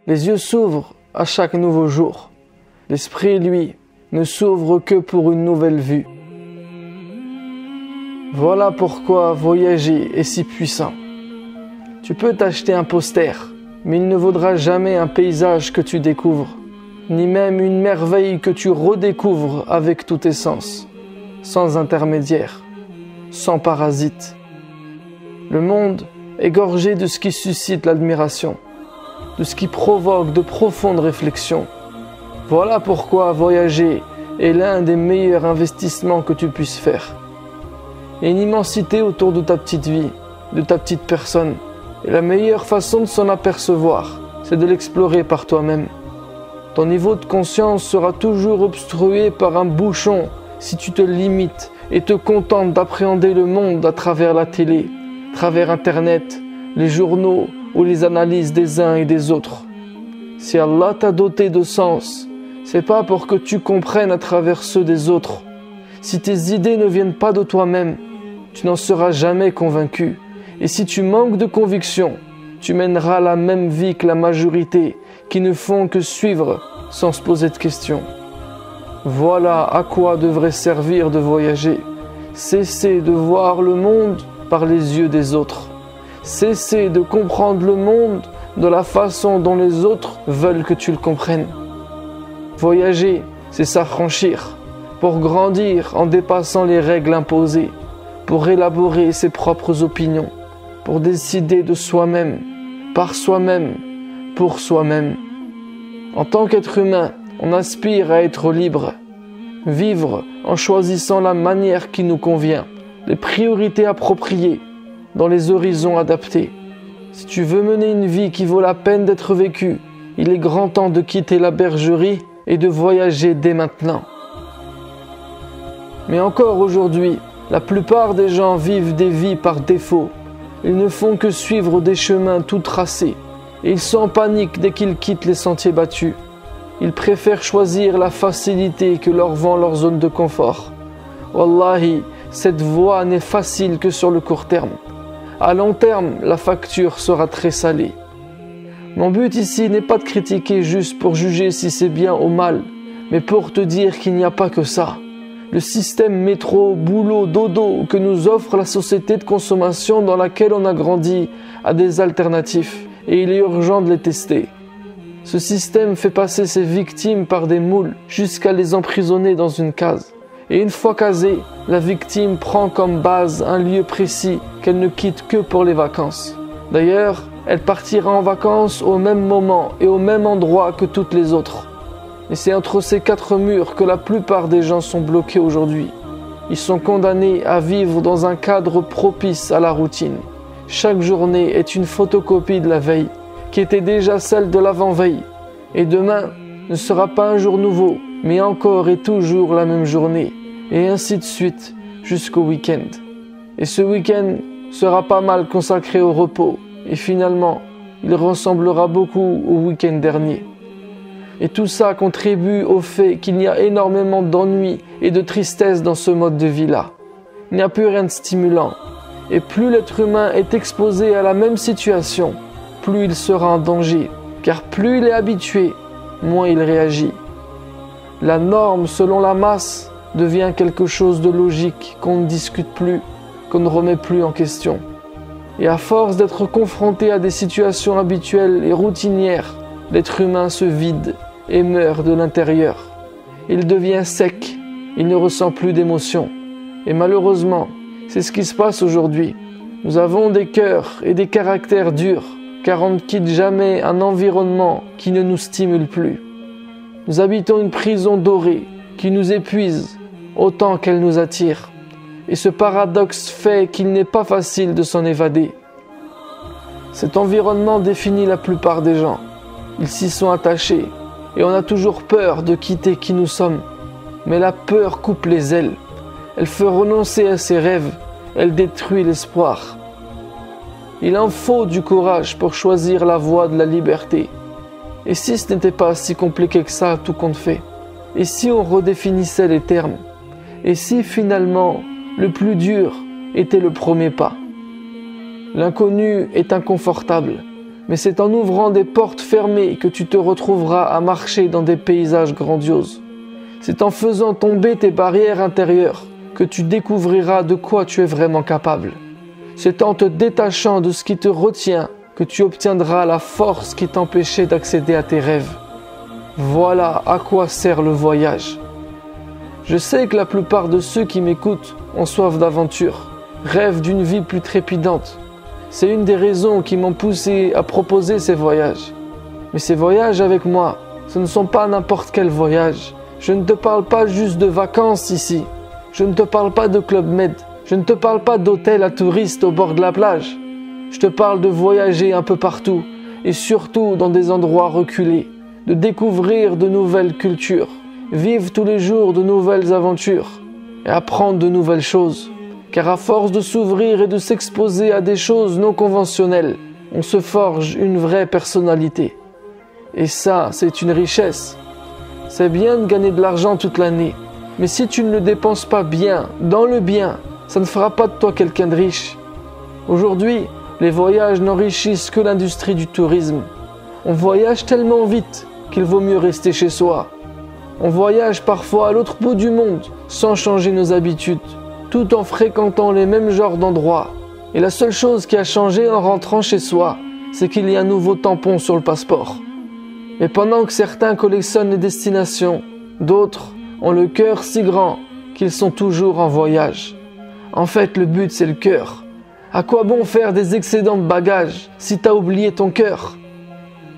Les yeux s'ouvrent à chaque nouveau jour. L'esprit, lui, ne s'ouvre que pour une nouvelle vue. Voilà pourquoi voyager est si puissant. Tu peux t'acheter un poster, mais il ne vaudra jamais un paysage que tu découvres, ni même une merveille que tu redécouvres avec tous tes sens, sans intermédiaire, sans parasite. Le monde est gorgé de ce qui suscite l'admiration, de ce qui provoque de profondes réflexions. Voilà pourquoi voyager est l'un des meilleurs investissements que tu puisses faire. Il y a une immensité autour de ta petite vie, de ta petite personne. Et la meilleure façon de s'en apercevoir, c'est de l'explorer par toi-même. Ton niveau de conscience sera toujours obstrué par un bouchon si tu te limites et te contentes d'appréhender le monde à travers la télé, à travers Internet, les journaux ou les analyses des uns et des autres. Si Allah t'a doté de sens, c'est pas pour que tu comprennes à travers ceux des autres. Si tes idées ne viennent pas de toi-même, tu n'en seras jamais convaincu. Et si tu manques de conviction, tu mèneras la même vie que la majorité qui ne font que suivre sans se poser de questions. Voilà à quoi devrait servir de voyager. Cesser de voir le monde par les yeux des autres. Cesser de comprendre le monde de la façon dont les autres veulent que tu le comprennes. Voyager, c'est s'affranchir, pour grandir en dépassant les règles imposées, pour élaborer ses propres opinions, pour décider de soi-même, par soi-même, pour soi-même. En tant qu'être humain, on aspire à être libre, vivre en choisissant la manière qui nous convient, les priorités appropriées, dans les horizons adaptés. Si tu veux mener une vie qui vaut la peine d'être vécue, il est grand temps de quitter la bergerie et de voyager dès maintenant. Mais encore aujourd'hui, la plupart des gens vivent des vies par défaut. Ils ne font que suivre des chemins tout tracés et ils sont en panique dès qu'ils quittent les sentiers battus. Ils préfèrent choisir la facilité que leur vend leur zone de confort. Wallahi, cette voie n'est facile que sur le court terme. À long terme, la facture sera très salée. Mon but ici n'est pas de critiquer juste pour juger si c'est bien ou mal, mais pour te dire qu'il n'y a pas que ça. Le système métro, boulot, dodo que nous offre la société de consommation dans laquelle on a grandi a des alternatives et il est urgent de les tester. Ce système fait passer ses victimes par des moules jusqu'à les emprisonner dans une case. Et une fois casée, la victime prend comme base un lieu précis qu'elle ne quitte que pour les vacances. D'ailleurs, elle partira en vacances au même moment et au même endroit que toutes les autres. Et c'est entre ces 4 murs que la plupart des gens sont bloqués aujourd'hui. Ils sont condamnés à vivre dans un cadre propice à la routine. Chaque journée est une photocopie de la veille, qui était déjà celle de l'avant-veille. Et demain ne sera pas un jour nouveau, mais encore et toujours la même journée. Et ainsi de suite jusqu'au week-end. Et ce week-end sera pas mal consacré au repos. Et finalement, il ressemblera beaucoup au week-end dernier. Et tout ça contribue au fait qu'il y a énormément d'ennui et de tristesse dans ce mode de vie-là. Il n'y a plus rien de stimulant. Et plus l'être humain est exposé à la même situation, plus il sera en danger. Car plus il est habitué, moins il réagit. La norme selon la masse devient quelque chose de logique qu'on ne discute plus, qu'on ne remet plus en question. Et à force d'être confronté à des situations habituelles et routinières, l'être humain se vide et meurt de l'intérieur. Il devient sec, il ne ressent plus d'émotion. Et malheureusement, c'est ce qui se passe aujourd'hui. Nous avons des cœurs et des caractères durs, car on ne quitte jamais un environnement qui ne nous stimule plus. Nous habitons une prison dorée qui nous épuise autant qu'elle nous attire. Et ce paradoxe fait qu'il n'est pas facile de s'en évader. Cet environnement définit la plupart des gens. Ils s'y sont attachés et on a toujours peur de quitter qui nous sommes. Mais la peur coupe les ailes. Elle fait renoncer à ses rêves. Elle détruit l'espoir. Il en faut du courage pour choisir la voie de la liberté. Et si ce n'était pas si compliqué que ça, tout compte fait? Et si on redéfinissait les termes? Et si finalement, le plus dur était le premier pas? L'inconnu est inconfortable, Mais c'est en ouvrant des portes fermées que tu te retrouveras à marcher dans des paysages grandioses. C'est en faisant tomber tes barrières intérieures que tu découvriras de quoi tu es vraiment capable. C'est en te détachant de ce qui te retient que tu obtiendras la force qui t'empêchait d'accéder à tes rêves. Voilà à quoi sert le voyage. Je sais que la plupart de ceux qui m'écoutent ont soif d'aventure, rêvent d'une vie plus trépidante. C'est une des raisons qui m'ont poussé à proposer ces voyages. Mais ces voyages avec moi, ce ne sont pas n'importe quel voyage. Je ne te parle pas juste de vacances ici. Je ne te parle pas de Club Med. Je ne te parle pas d'hôtel à touristes au bord de la plage. Je te parle de voyager un peu partout et surtout dans des endroits reculés, de découvrir de nouvelles cultures, vivre tous les jours de nouvelles aventures et apprendre de nouvelles choses. Car à force de s'ouvrir et de s'exposer à des choses non conventionnelles, on se forge une vraie personnalité. Et ça, c'est une richesse. C'est bien de gagner de l'argent toute l'année, mais si tu ne le dépenses pas bien, dans le bien, ça ne fera pas de toi quelqu'un de riche. Aujourd'hui, les voyages n'enrichissent que l'industrie du tourisme. On voyage tellement vite qu'il vaut mieux rester chez soi. On voyage parfois à l'autre bout du monde sans changer nos habitudes, tout en fréquentant les mêmes genres d'endroits. Et la seule chose qui a changé en rentrant chez soi, c'est qu'il y a un nouveau tampon sur le passeport. Mais pendant que certains collectionnent les destinations, d'autres ont le cœur si grand qu'ils sont toujours en voyage. En fait, le but, c'est le cœur. À quoi bon faire des excédents de bagages si t'as oublié ton cœur?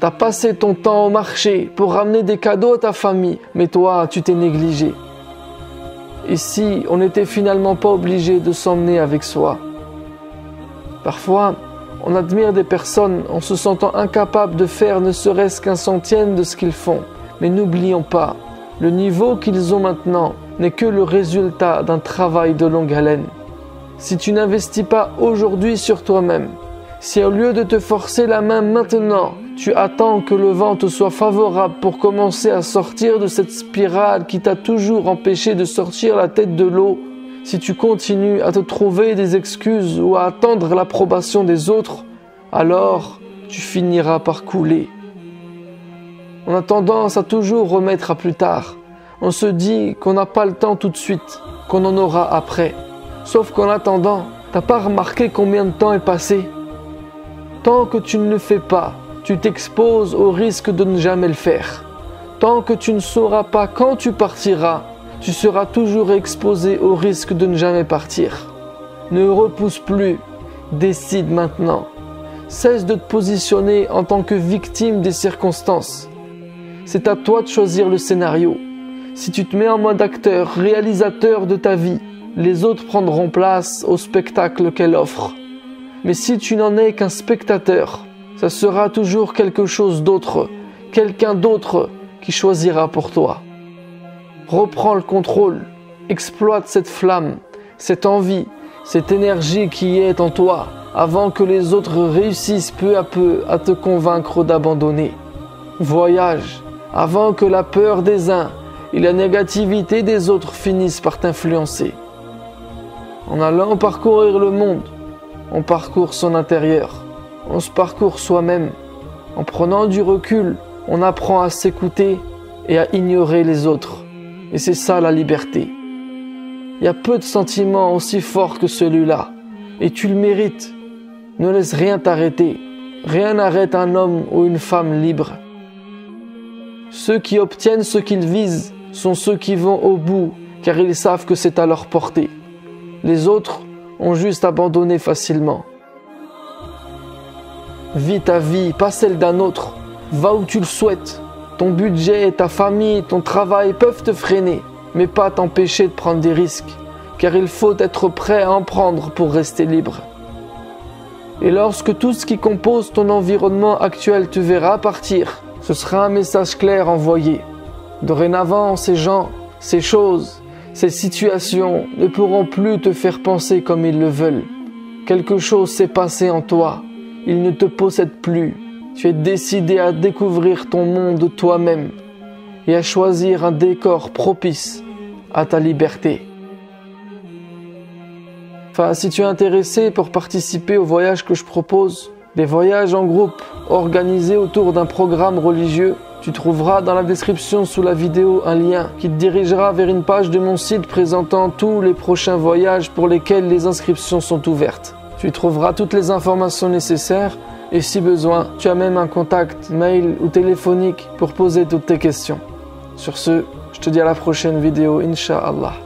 T'as passé ton temps au marché pour ramener des cadeaux à ta famille, mais toi, tu t'es négligé. Ici, on n'était finalement pas obligé de s'emmener avec soi. Parfois, on admire des personnes en se sentant incapables de faire ne serait-ce qu'un centième de ce qu'ils font. Mais n'oublions pas, le niveau qu'ils ont maintenant n'est que le résultat d'un travail de longue haleine. Si tu n'investis pas aujourd'hui sur toi-même, si au lieu de te forcer la main maintenant, tu attends que le vent te soit favorable pour commencer à sortir de cette spirale qui t'a toujours empêché de sortir la tête de l'eau, si tu continues à te trouver des excuses ou à attendre l'approbation des autres, alors tu finiras par couler. On a tendance à toujours remettre à plus tard. On se dit qu'on n'a pas le temps tout de suite, qu'on en aura après. Sauf qu'en attendant, t'as pas remarqué combien de temps est passé? Tant que tu ne le fais pas, tu t'exposes au risque de ne jamais le faire. Tant que tu ne sauras pas quand tu partiras, tu seras toujours exposé au risque de ne jamais partir. Ne repousse plus, décide maintenant. Cesse de te positionner en tant que victime des circonstances. C'est à toi de choisir le scénario. Si tu te mets en mode acteur, réalisateur de ta vie, les autres prendront place au spectacle qu'elle offre. Mais si tu n'en es qu'un spectateur, ça sera toujours quelque chose d'autre, quelqu'un d'autre qui choisira pour toi. Reprends le contrôle, exploite cette flamme, cette envie, cette énergie qui est en toi, avant que les autres réussissent peu à peu à te convaincre d'abandonner. Voyage, avant que la peur des uns et la négativité des autres finissent par t'influencer. En allant parcourir le monde, on parcourt son intérieur, on se parcourt soi-même. En prenant du recul, on apprend à s'écouter et à ignorer les autres. Et c'est ça la liberté. Il y a peu de sentiments aussi forts que celui-là, et tu le mérites. Ne laisse rien t'arrêter. Rien n'arrête un homme ou une femme libre. Ceux qui obtiennent ce qu'ils visent sont ceux qui vont au bout, car ils savent que c'est à leur portée. Les autres ont juste abandonné facilement. Vis ta vie, pas celle d'un autre. Va où tu le souhaites. Ton budget, ta famille, ton travail peuvent te freiner, mais pas t'empêcher de prendre des risques, car il faut être prêt à en prendre pour rester libre. Et lorsque tout ce qui compose ton environnement actuel te verra partir, ce sera un message clair envoyé. Dorénavant, ces gens, ces choses, ces situations ne pourront plus te faire penser comme ils le veulent. Quelque chose s'est passé en toi. Ils ne te possèdent plus. Tu es décidé à découvrir ton monde toi-même et à choisir un décor propice à ta liberté. Enfin, si tu es intéressé pour participer aux voyages que je propose, des voyages en groupe organisés autour d'un programme religieux. Tu trouveras dans la description sous la vidéo un lien qui te dirigera vers une page de mon site présentant tous les prochains voyages pour lesquels les inscriptions sont ouvertes. Tu y trouveras toutes les informations nécessaires et si besoin, tu as même un contact mail ou téléphonique pour poser toutes tes questions. Sur ce, je te dis à la prochaine vidéo, Inch'Allah.